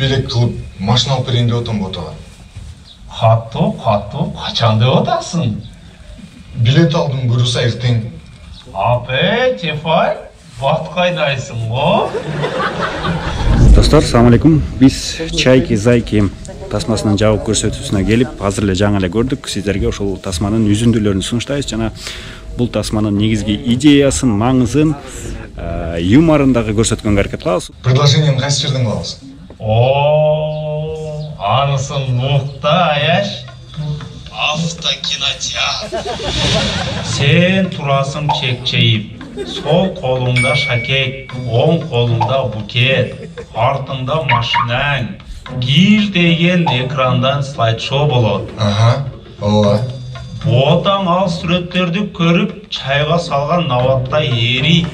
Белек кылып, машина алып берейин деп отам ботаға. Каттуу, качан деп атасың? Билет алдым, буюрса эртең. Апе, Тефай, вакыт кайдайсың го? Достор, assalamu alaikum. Биз Чайки Зайки тасмасынын жабык көрсөтүүсүнө келип, азыр эле жаңы эле көрдүк. Сиздерге ошол тасманын үзүндүлөрүн сунуштайбыз жана бул тасманын негизги идеясын, маңызын, юморун дагы көрсөткөнгө аракет кылабыз. Предложением кайсы жерден кылабыз? Анысын нукта, аяш. Автокинотеатр. Сен турасың чекчейип. Сол колуңда шакек, оң колуңда букет, артыңда машинаң, кийилтеген экрандан слайд-шоу болот. Ооба. Ботаң ал сүрөттөрдү көрүп, чайга салган наваттай эрийт.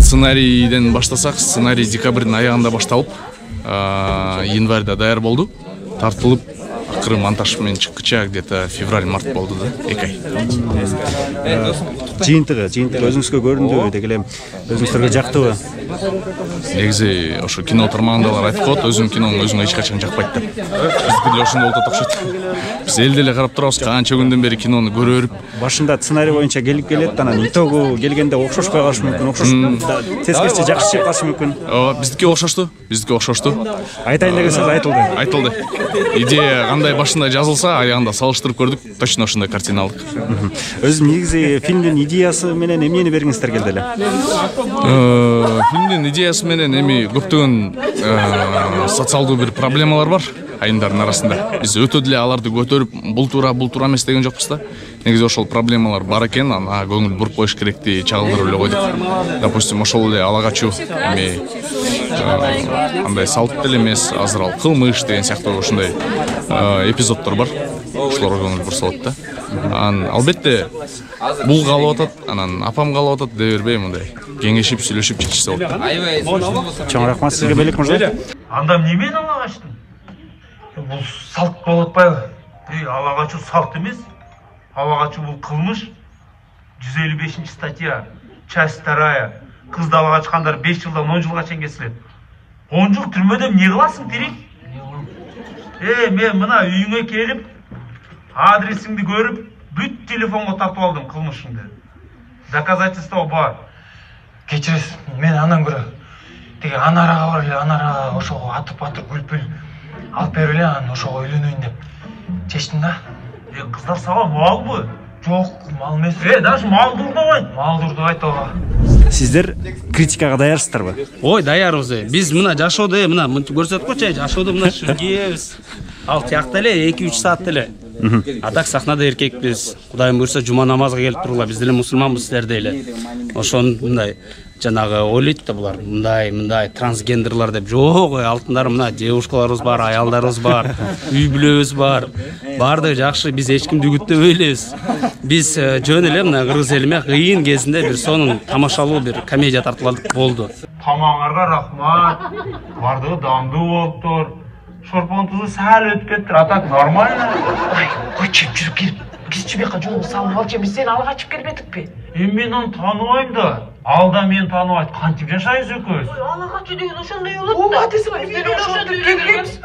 Сценарийден баштасак, сценарий декабрдын аягында башталып, январда даяр болду, тартылып, акыры монтаж менен чыккыча где-то февраль-март болду да, 2 ай. Жыйынтыгы өзүңүзгө көрүндүбү, деги эле өзүңүздөргө жактыбы? Негизи ошо кино тармагындагылар айтып коет, өзүң киноң өзүңө эч качан жакпайт деп. Биздики деле ошондой болуп окшойт. Биз элде эле карап турабыз, канча күндөн бери кинону көрө берип. Башында сценарий боюнча келип келет, анан итогу келгенде окшошпой калышы мүмкүн, тескерисинче жакшы чыгып калышы мүмкүн. Ооба, биздики окшошту. Айтайын деген сөз айтылды. Идея кандай башында жазылса, аягында салыштырып көрдүк, точно ошондой картина алдык. Өзү негизи фильмдин идеясы менен эмнени бергиңиздер келди эле? Фильмдин идеясы менен эми көптөгөн социалдуу бир проблемалар бар айымдардын арасында. Биз өтө деле аларды көтөрүп, бул туура эмес деген жокпуз да. Негизи ошол проблемалар бар экен, ана көңүл буруп коюш керекти чагылдырып эле койдук. Допустим, ошол эле ала качуу, эми андай салт деле эмес, азыр ал кылмыш деген сыяктуу ушундай эпизоддор бар. Ошолорго көңүл бурса болот да. Албетте бул калып атат, анан апам калып атат деп бербей мындай кеңешип, сүйлөшүп чечсе болот. Чоң рахмат сизге, Белек мырза. Анда эмнемен ала качтың? Бул салт болуп атпайбы? Ала качуу салт эмес. Ала качуу бул кылмыш. 155 статья, часть 2. Кызды ала качкандар 5 жылдан 10 жылга чейин кесилет. 10 жыл түрмөдө эмне кыласың, тирик? Мен мына үйүңө келип, адресиңди көрүп, бүт телефонго тартып алдым кылмышыңды. Доказательство бар. Кечиресиз, мен андан көрө теге анарага бар эле, анарага ошого атып күлпүл алып берип эле, анан ошого үйлөнөйүн деп чечтим да. Кыздар сага малбы? Жок, мал эмес. Даже малдурду айт. Малдурду айт ооба. Сиздер критикага даярсыздарбы? Ой, даярбыз. Биз мына жашоодо мына көрсөтүп койчу, жашоодо мына шүргебиз. Ал тиякта эле 2-3 саат эле. А так сахнада эркекпиз. Кудайым буйрса жума намазга келип турула, биз деле мусулманбыз, силер деле. Ошон мындай жанагы ойлойт да булар, мындай трансгендерлар деп. Жок, алтындары мына девушкаларыбыз бар, аялдарыбыз бар, үй бүлөбүз бар. Бардыгы жакшы, биз эч кимди үгүттөбөй элебиз. Биз жөн эле мына кыргыз элиме кыйын кезинде бир сонун тамашалуу бир комедия тартыладык болду. Тамаңарга рахмат. Бардыгы дандуу болуптур. Шорпон тузу сәл өтүп кеттир, а так нормально. Койчу, жүрүп келип, бизчи бияка жолго салып алчы, биз сени ала качып келбедикпи? Мен аны тааныбайм да. Ал да мени тааныбайт. Кантип жашайбыз экөөбүз? Ала качуу деген ошондой болот да. Ооба, десем, биз деле ошентип келгенбиз.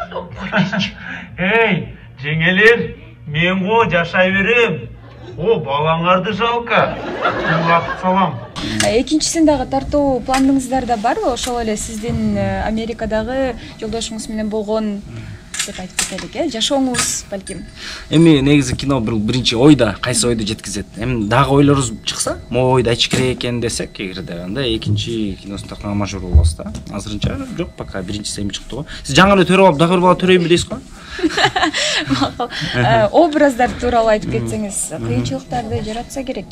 Жеңелер, мен го жашай берем. Балаңарды жалко. Бакыт салам. Экинчисин дагы тартуу планыңыздарда барбы? Ошол эле сиздин Америкадагы жолдошуңуз менен болгон деп айтып кетелик, жашооңуз балким. Эми негизи кино биринчи ойда, кайсы ойду жеткизет. Эми дагы ойлорубуз чыкса, могу ойду айтыш керек экен десек, эгерде анда экинчи киносун тартканга мажбур болобуз да. Азырынча жок, пока биринчиси эми чыкты го. Сиз жаңы эле төрөп алып, дагы бир бала төрөймүн дейсиз го? Образдар тууралуу айтып кетсеңиз, кыйынчылыктарды жаратса керек.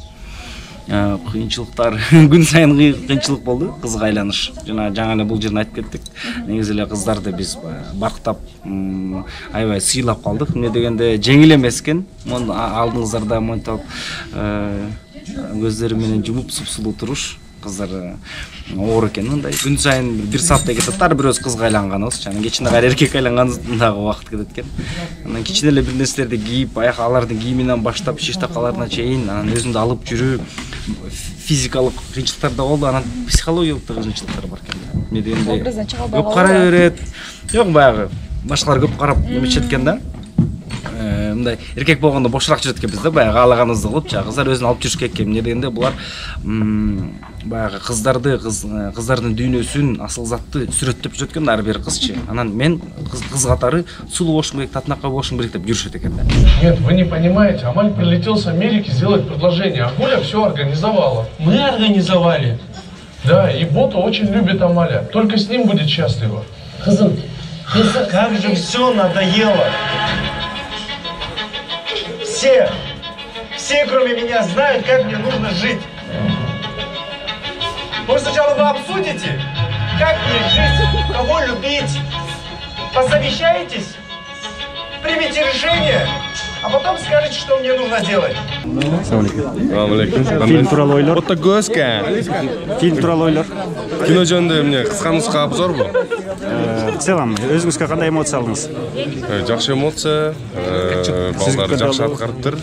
Кыйынчылыктар күн сайын кыйынчылык болду, кызга айланыш. Жана жаңы эле бул жерин айтып кеттик. Негизи эле кыздарды биз барктап, аябай сыйлап калдык. Эмне дегенде жеңил эмес экен. Муну алдыңыздарда монтоп көздөрү менен жумуп супсулуу туруш. Кыздар оор экен мындай. Күн сайын 1 сааттай кетет, ар бирөөбүз кызга айланганбыз. Жана кечинде кайра эркек айланганыбыздагы убакыт кетет экен. Анан кичине эле бир нерселерди кийип, аяк алардын кийиминен баштап шиш такаларына чейин, анан өзүмдү алып жүрүү, физикалык кыйынчылыктар да болду, анан психологиялык да кыйынчылыктар бар экен. эмне дегенде образдан чыга албай көп карай берет. Жок, баягы башкалар көп карап эметишет экен да. Мындай эркек болгондо бошураак жүрөт экенбиз да, баягы каалаганыбызды кылып, кыздар өзүн алып жүрүшкө экен. Эмне дегенде булар баягы кыздардын дүйнөсүн, асыл затты сүрөттөп жүрөт экен ар бир кызчы. Анан мен кыз катары сулуу болушум керек, татынакай болушум керек деп жүрүшөт экен да. Нет, вы не понимаете, Амаль прилетел с Америки сделать предложение, а Гуля все организовала. Мы организовали. Да, и Бота очень любит Амаля, только с ним будет счастлива. Кызым, как же все надоело. Все кроме меня знают, как мне нужно жить. Может, сначала вы обсудите, как мне жить, кого любить, посовещаетесь, примите решение, а потом скажете, что мне нужно делать. Фильм тууралуу ойлор. Отто көзкө. Фильм тууралуу ойлор. Кино жөнүндө эмне кыска нуска обзорбу? В целом өзүңүзгө кандай эмоция алдыңыз? Жакшы эмоция, балдар жакшы аткарыптыр,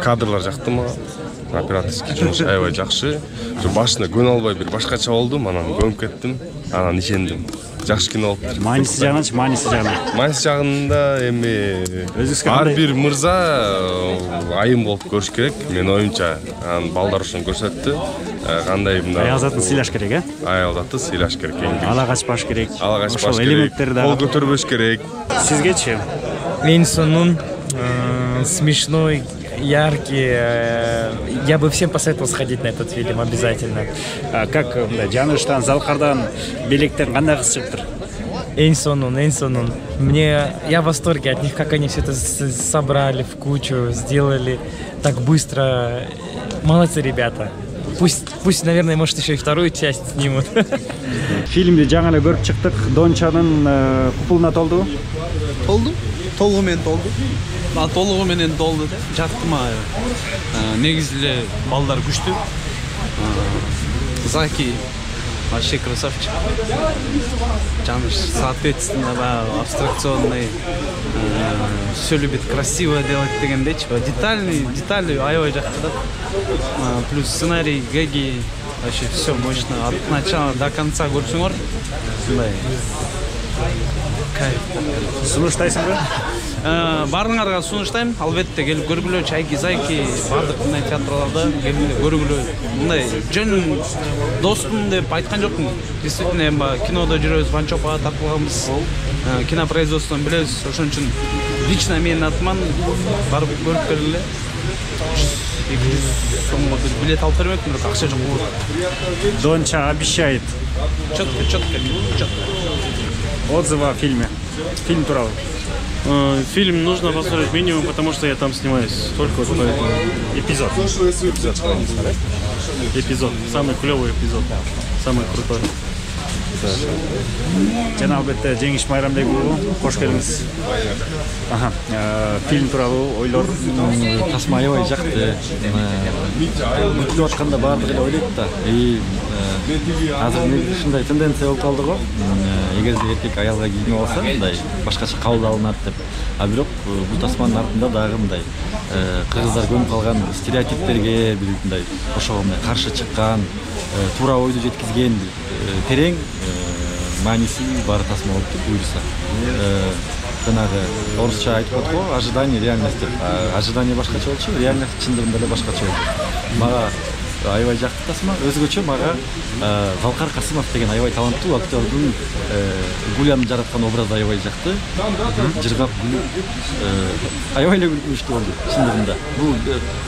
кадрлар жакты мага. Операторский жумуш аябай жакшы. Башында көнө албай бир башкача болдум, анан көнүп кеттим, анан ишендим. Жакшы кино болуптур. Мааниси жагынан, мааниси жагынан. Мааниси жагында эми ар бир мырза айым болуп көрүш керек, менин оюмча. Анан балдар ушуну көрсөттү. Кандай мындай аял затын сыйлаш керек, э? Аял затты сыйлаш керек. Ала качпаш керек. Ала качпаш керек. Кол көтөрбөш керек. Сизгечи? Лень Сонун, смешной, яркий. Я бы всем посоветовал сходить на этот фильм обязательно. Как Жаныштан, Залкардан, Белектен кандай кыз чыгыптыр? Эйн Сонун. Я в восторге от них, как они все это собрали в кучу, сделали так быстро. Молодцы ребята. Пусть, наверное, может, еще и вторую часть снимут. Фильмди жаңы эле көрүп чыктык. Дончанын купулуна толду. Толугу менен толду. Жактыма. Негизи эле балдар күчтүү. Заки вообще красавчик. Жаныш соответственно абстракционный, все любит красиво делать дегендечи. Детали аябай жакты да. Плюс сценарий, гэги, вообще все мощно. От начала до конца көрсөңөр. Кайф. Сунуштайсыңбы? Баарыңарга сунуштайм. Албетте келип көргүлө, Чайки, Зайки, баардык мындай театрларда келип көргүлө. Мындай жөн достум деп айткан жокмун. Действительно, эми кинодо жүрөбүз, Ванчопага тартылганбыз. Кинопроизводствону билебиз. Ошон үчүн лично менин атыман барып көрүп келгиле. 200 сомго билет алып бермекмин, бирок акча жок болот. Донча обещает. Четко. Отзывы о фильме. Фильм тууралуу. Фильм нужно посмотреть минимум, потому что я там снимаюсь. Только вот поэтому. Эпизод. Самый клевый эпизод. Самый крутой. Жана албетте Жеңиш Майрамбек уулу, кош келиңиз. Фильм тууралуу ойлор. Тасма аябай жакты. Күтүп атканда баардыгы эле ойлойт да. Азыр ушундай тенденция болуп калды го. Эгерде эркек аялга кийинип алса, мындай башкача кабыл алынат деп. А бирок бул тасманын артында дагы мындай кыргыздар көнүп калган стереотиптерге мындай ошого каршы чыккан, туура ойду жеткизген терең мааниси бар тасма болуп деп буюрса. Жанагы орусча айтып атат го, ожидание, реальность деп. Ожидание башкача болчу, реальность чындыгында эле башкача болчу. Мага аябай жакты тасма. Өзгөчө мага Залкар Касымов деген аябай таланттуу актёрдун Гуляны жараткан образы аябай жакты. Жыргап күлүп аябай эле күлүштүү болду чындыгында. Бул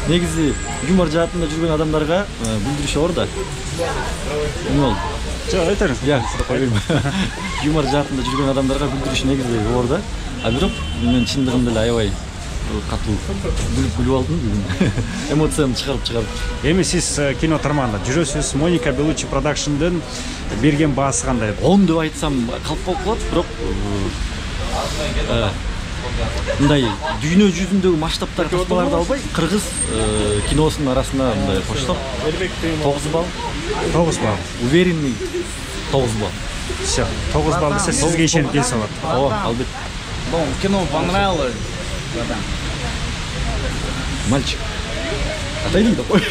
негизи юмор жаатында жүргөн адамдарга билдириши оор да. Эмне болду? Жок, айтыңыз. Юмор жаатында жүргөн адамдарга билдириш негизи оор да. А бирок мен чындыгында эле аябай катуу күлүп алдым бүгүн. Эмоциямды чыгарып. Эми сиз кино тармагында жүрөсүз. Моника Белуччи Продакшндын берген баасы кандай? 10 деп айтсам калп болуп калат, бирок мындай дүйнө жүзүндөгү масштабтагы тасмаларды албай, кыргыз киносунун арасына мындай коштоп 9 балл. 9 балл. Уверенный 9 балл. Всё, 9 балл десе сизге ишенип келсе болот. Ооба, албетте. Кино понравилось. Мальчик. Отойди, такой.